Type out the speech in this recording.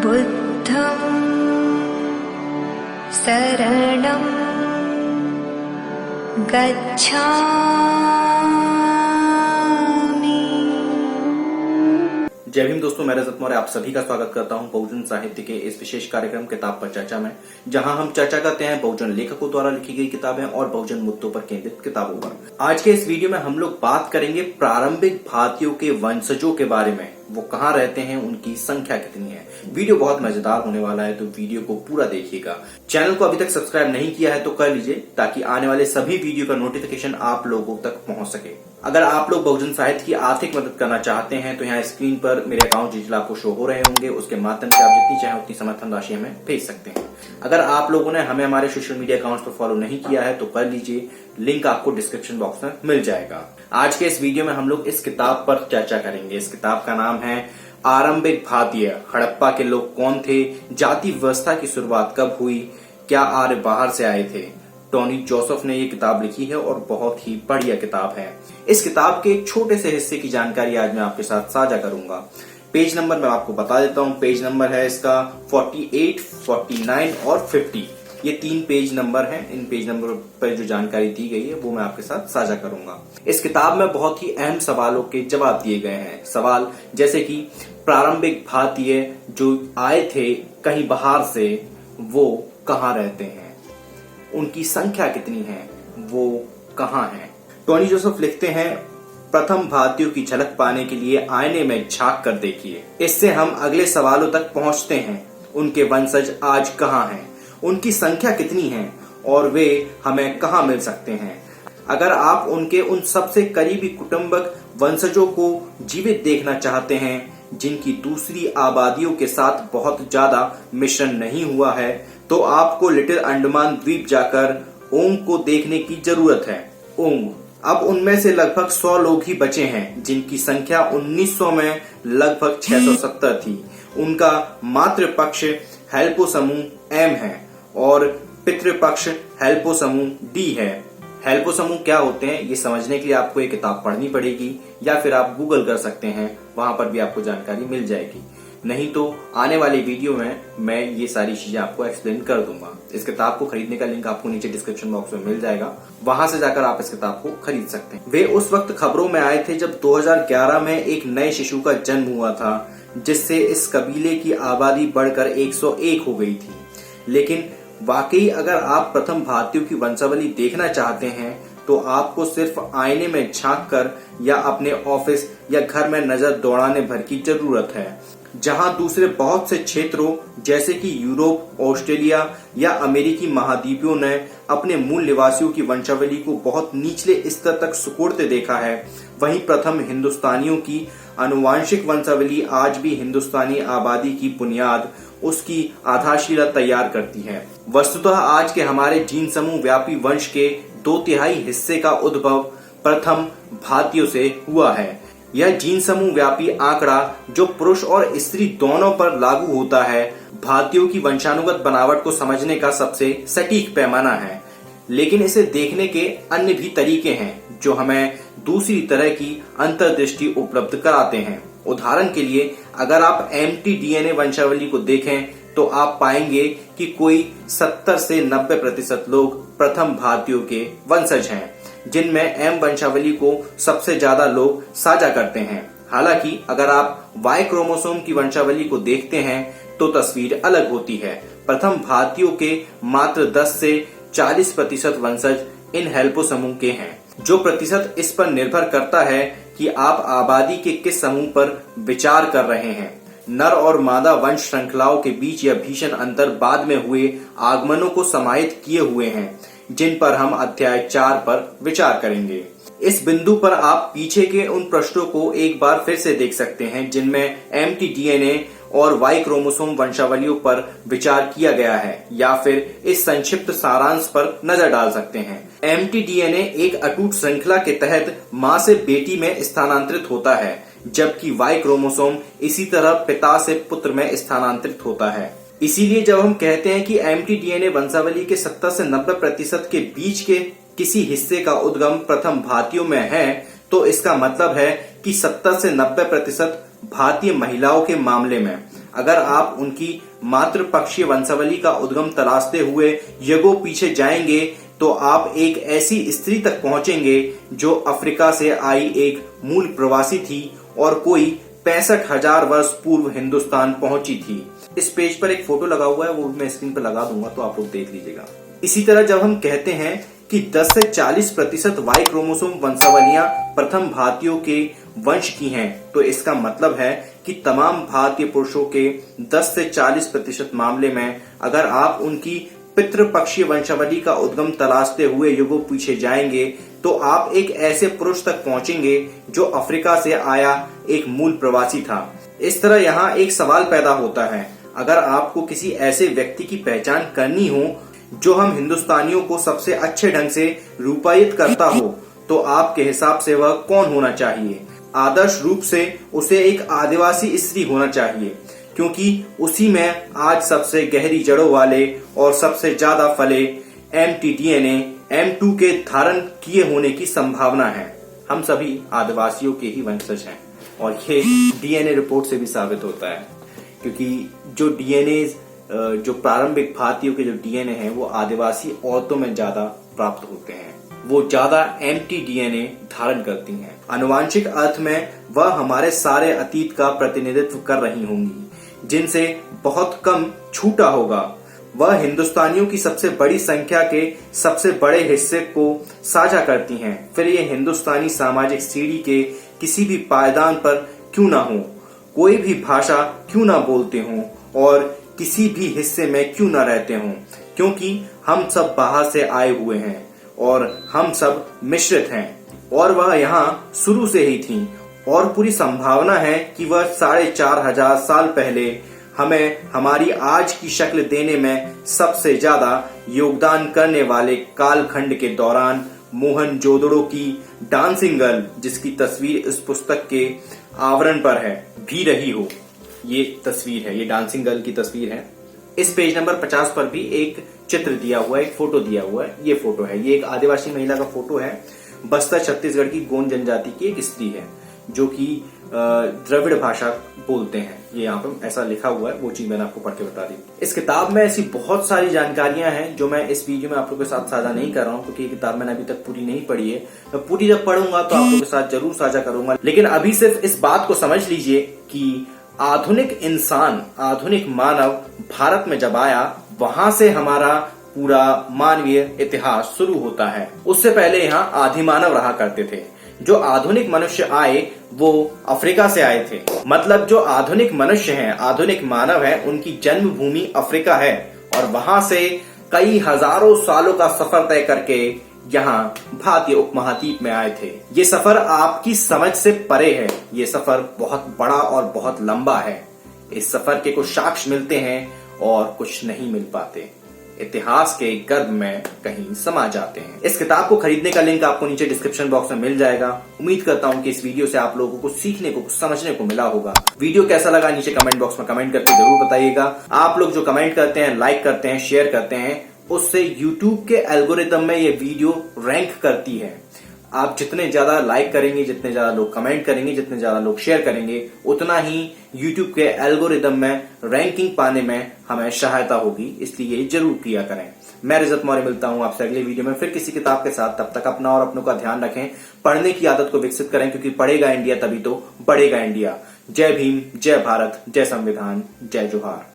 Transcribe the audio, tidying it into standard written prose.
बुद्धं शरणं गच्छामि। जय भीम दोस्तों, मैं रजत मौर्य आप सभी का स्वागत करता हूं बहुजन साहित्य के इस विशेष कार्यक्रम किताब पर चर्चा में, जहां हम चर्चा करते हैं बहुजन लेखकों द्वारा लिखी गई किताबें और बहुजन मुद्दों पर केंद्रित किताबों पर। आज के इस वीडियो में हम लोग बात करेंगे प्रारंभिक भारतीयों के वंशजों के बारे में। वो कहाँ रहते हैं, उनकी संख्या कितनी है। वीडियो बहुत मजेदार होने वाला है, तो वीडियो को पूरा देखिएगा। चैनल को अभी तक सब्सक्राइब नहीं किया है तो कर लीजिए, ताकि आने वाले सभी वीडियो का नोटिफिकेशन आप लोगों तक पहुंच सके। अगर आप लोग बहुजन साहित्य की आर्थिक मदद करना चाहते हैं तो यहाँ स्क्रीन पर मेरे अकाउंट डिटेल आपको शो हो रहे होंगे। उसके माध्यम से आप जितनी चाहे उतनी समर्थन राशि हमें भेज सकते हैं। अगर आप लोगों ने हमें हमारे सोशल मीडिया अकाउंट्स पर फॉलो नहीं किया है तो कर लीजिए, लिंक आपको डिस्क्रिप्शन बॉक्स में मिल जाएगा। आज के इस वीडियो में हम लोग इस किताब पर चर्चा करेंगे। इस किताब का नाम है आरंभिक भारतीय। हड़प्पा के लोग कौन थे, जाति व्यवस्था की शुरुआत कब हुई, क्या आर्य बाहर से आए थे। टोनी जोसेफ ने ये किताब लिखी है और बहुत ही बढ़िया किताब है। इस किताब के एक छोटे से हिस्से की जानकारी आज मैं आपके साथ साझा करूंगा। पेज नंबर मैं आपको बता देता हूं। पेज नंबर है इसका 48, 49 और 50। ये 3 पेज नंबर हैं। इन पेज नंबर पर जो जानकारी दी गई है वो मैं आपके साथ साझा करूंगा। इस किताब में बहुत ही अहम सवालों के जवाब दिए गए हैं। सवाल जैसे कि प्रारंभिक भारतीय जो आए थे कहीं बाहर से, वो कहाँ रहते हैं, उनकी संख्या कितनी है, वो कहाँ है। टोनी जोसेफ लिखते हैं, प्रथम भारतीयों की झलक पाने के लिए आईने में झांक कर देखिए। इससे हम अगले सवालों तक पहुंचते हैं। उनके वंशज आज कहाँ हैं, उनकी संख्या कितनी है और वे हमें कहाँ मिल सकते हैं। अगर आप उनके उन सबसे करीबी कुटुंबक वंशजों को जीवित देखना चाहते हैं, जिनकी दूसरी आबादियों के साथ बहुत ज्यादा मिश्रण नहीं हुआ है, तो आपको लिटिल अंडमान द्वीप जाकर ओंग को देखने की जरूरत है। ओंग, अब उनमें से लगभग 100 लोग ही बचे हैं, जिनकी संख्या 1900 में लगभग 670 थी। उनका मातृपक्ष हेल्पो समूह एम है और पितृपक्ष हेल्पो समूह डी है। हेल्पो समूह क्या होते हैं, ये समझने के लिए आपको ये किताब पढ़नी पड़ेगी, या फिर आप गूगल कर सकते हैं, वहां पर भी आपको जानकारी मिल जाएगी। नहीं तो आने वाली वीडियो में मैं ये सारी चीजें आपको एक्सप्लेन कर दूंगा। इस किताब को खरीदने का लिंक आपको नीचे डिस्क्रिप्शन बॉक्स में मिल जाएगा, वहां से जाकर आप इस किताब को खरीद सकते हैं। वे उस वक्त खबरों में आए थे जब 2011 में एक नए शिशु का जन्म हुआ था, जिससे इस कबीले की आबादी बढ़कर 101 हो गई थी। लेकिन वाकई अगर आप प्रथम भारतीयों की वंशावली देखना चाहते हैं तो आपको सिर्फ आईने में झांक कर या अपने ऑफिस या घर में नजर दौड़ाने भर की जरूरत है। जहां दूसरे बहुत से क्षेत्रों जैसे कि यूरोप, ऑस्ट्रेलिया या अमेरिकी महाद्वीपों ने अपने मूल निवासियों की वंशावली को बहुत निचले स्तर तक सिकुड़ते देखा है, वहीं प्रथम हिंदुस्तानियों की आनुवांशिक वंशावली आज भी हिंदुस्तानी आबादी की बुनियाद, उसकी आधारशिला तैयार करती है। वस्तुतः आज के हमारे जीन समूह व्यापी वंश के 2/3 हिस्से का उद्भव प्रथम भारतीयों से हुआ है। यह जीन समूह व्यापी आंकड़ा, जो पुरुष और स्त्री दोनों पर लागू होता है, भारतीयों की वंशानुगत बनावट को समझने का सबसे सटीक पैमाना है। लेकिन इसे देखने के अन्य भी तरीके हैं जो हमें दूसरी तरह की अंतर्दृष्टि उपलब्ध कराते हैं। उदाहरण के लिए अगर आप mtDNA वंशावली को देखें तो आप पाएंगे कि कोई 70 से 90% लोग प्रथम भारतीयों के वंशज हैं, जिनमें M वंशावली को सबसे ज्यादा लोग साझा करते हैं। हालांकि अगर आप Y क्रोमोसोम की वंशावली को देखते हैं तो तस्वीर अलग होती है। प्रथम भारतीयों के मात्र 10 से 40% वंशज इन हेल्पो समूह के हैं। जो प्रतिशत इस पर निर्भर करता है कि आप आबादी के किस समूह पर विचार कर रहे हैं। नर और मादा वंश श्रृंखलाओं के बीच यह भीषण अंतर बाद में हुए आगमनों को समाहित किए हुए हैं, जिन पर हम अध्याय 4 पर विचार करेंगे। इस बिंदु पर आप पीछे के उन प्रश्नों को एक बार फिर से देख सकते हैं, जिनमें mtDNA और Y क्रोमोसोम वंशावलियों पर विचार किया गया है, या फिर इस संक्षिप्त सारांश पर नजर डाल सकते हैं। mtDNA एक अटूट श्रृंखला के तहत मां से बेटी में स्थानांतरित होता है, जबकि Y क्रोमोसोम इसी तरह पिता से पुत्र में स्थानांतरित होता है। इसीलिए जब हम कहते हैं कि mtDNA वंशावली के 70 से 90% के बीच के किसी हिस्से का उद्गम प्रथम भारतीयों में है, तो इसका मतलब है कि 70 से 90% भारतीय महिलाओं के मामले में अगर आप उनकी मातृपक्षीय वंशावली का उद्गम तलाशते हुए युगों पीछे जाएंगे तो आप एक ऐसी स्त्री तक पहुंचेंगे जो अफ्रीका से आई एक मूल प्रवासी थी और कोई 65,000 वर्ष पूर्व हिंदुस्तान पहुंची थी। इस पेज पर एक फोटो लगा हुआ है, वो मैं स्क्रीन पर लगा दूंगा तो आप लोग देख लीजिएगा। इसी तरह जब हम कहते हैं कि 10 से 40% वाई क्रोमोसोम वंशावलियां प्रथम भारतीयों के वंश की हैं, तो इसका मतलब है कि तमाम भारतीय पुरुषों के 10 से 40% मामले में अगर आप उनकी पितृपक्षीय वंशावली का उद्गम तलाशते हुए युगों पीछे जाएंगे तो आप एक ऐसे पुरुष तक पहुंचेंगे जो अफ्रीका से आया एक मूल प्रवासी था। इस तरह यहाँ एक सवाल पैदा होता है, अगर आपको किसी ऐसे व्यक्ति की पहचान करनी हो जो हम हिंदुस्तानियों को सबसे अच्छे ढंग से रूपायित करता हो, तो आपके हिसाब से वह कौन होना चाहिए? आदर्श रूप से उसे एक आदिवासी स्त्री होना चाहिए, क्योंकि उसी में आज सबसे गहरी जड़ों वाले और सबसे ज्यादा फले mtDNA M2 के धारण किए होने की संभावना है। हम सभी आदिवासियों के ही वंशज हैं और ये DNA रिपोर्ट से भी साबित होता है, क्योंकि जो DNA जो प्रारंभिक भारतीयों के जो DNA हैं वो आदिवासी औरतों में ज्यादा प्राप्त होते हैं, वो ज्यादा mtDNA धारण करती हैं। आनुवांशिक अर्थ में वह हमारे सारे अतीत का प्रतिनिधित्व कर रही होंगी, जिनसे बहुत कम छूटा होगा। वह हिंदुस्तानियों की सबसे बड़ी संख्या के सबसे बड़े हिस्से को साझा करती हैं, फिर ये हिंदुस्तानी सामाजिक सीढ़ी के किसी भी पायदान पर क्यों ना हो, कोई भी भाषा क्यों ना बोलते हों और किसी भी हिस्से में क्यों ना रहते हों, क्योंकि हम सब बाहर से आए हुए हैं और हम सब मिश्रित हैं और वह यहाँ शुरू से ही थी और पूरी संभावना है कि वह 4,500 साल पहले हमें हमारी आज की शक्ल देने में सबसे ज्यादा योगदान करने वाले कालखंड के दौरान मोहनजोदड़ो की डांसिंग गर्ल, जिसकी तस्वीर इस पुस्तक के आवरण पर है, भी रही हो। ये तस्वीर है, ये डांसिंग गर्ल की तस्वीर है। इस पेज नंबर 50 पर भी एक चित्र दिया हुआ है, एक फोटो दिया हुआ है। ये फोटो है, ये एक आदिवासी महिला का फोटो है। बस्तर छत्तीसगढ़ की गोंड जनजाति की एक स्त्री है जो कि द्रविड़ भाषा बोलते हैं। ये यहाँ पर ऐसा लिखा हुआ है, वो चीज मैंने आपको पढ़ के बता दी। इस किताब में ऐसी बहुत सारी जानकारियां हैं जो मैं इस वीडियो में आप लोगों के साथ साझा नहीं कर रहा हूँ, क्योंकि ये किताब मैंने अभी तक पूरी नहीं पढ़ी है। मैं पूरी जब पढ़ूंगा तो आप लोगों के साथ जरूर साझा करूंगा, लेकिन अभी सिर्फ इस बात को समझ लीजिए कि आधुनिक इंसान, आधुनिक मानव भारत में जब आया, वहां से हमारा पूरा मानवीय इतिहास शुरू होता है। उससे पहले यहाँ आदि मानव रहा करते थे। जो आधुनिक मनुष्य आए वो अफ्रीका से आए थे। मतलब जो आधुनिक मनुष्य हैं, आधुनिक मानव हैं, उनकी जन्मभूमि अफ्रीका है और वहां से कई हजारों सालों का सफर तय करके यहाँ भारतीय उपमहाद्वीप में आए थे। ये सफर आपकी समझ से परे है। ये सफर बहुत बड़ा और बहुत लंबा है। इस सफर के कुछ साक्ष्य मिलते हैं और कुछ नहीं मिल पाते। इतिहास के गर्भ में कहीं समा जाते हैं। इस किताब को खरीदने का लिंक आपको नीचे डिस्क्रिप्शन बॉक्स में मिल जाएगा। उम्मीद करता हूँ कि इस वीडियो से आप लोगों को कुछ सीखने को, कुछ समझने को मिला होगा। वीडियो कैसा लगा नीचे कमेंट बॉक्स में कमेंट करके जरूर बताइएगा। आप लोग जो कमेंट करते हैं, लाइक करते हैं, शेयर करते हैं, उससे यूट्यूब के एल्गोरिदम में ये वीडियो रैंक करती है। आप जितने ज्यादा लाइक करेंगे, जितने ज्यादा लोग कमेंट करेंगे, जितने ज्यादा लोग शेयर करेंगे, उतना ही यूट्यूब के एल्गोरिदम में रैंकिंग पाने में हमें सहायता होगी। इसलिए ये जरूर किया करें। मैं रिजत मौर्य मिलता हूं आपसे अगले वीडियो में फिर किसी किताब के साथ। तब तक अपना और अपनों का ध्यान रखें, पढ़ने की आदत को विकसित करें, क्योंकि पढ़ेगा इंडिया तभी तो बढ़ेगा इंडिया। जय भीम, जय भारत, जय संविधान, जय जोहार।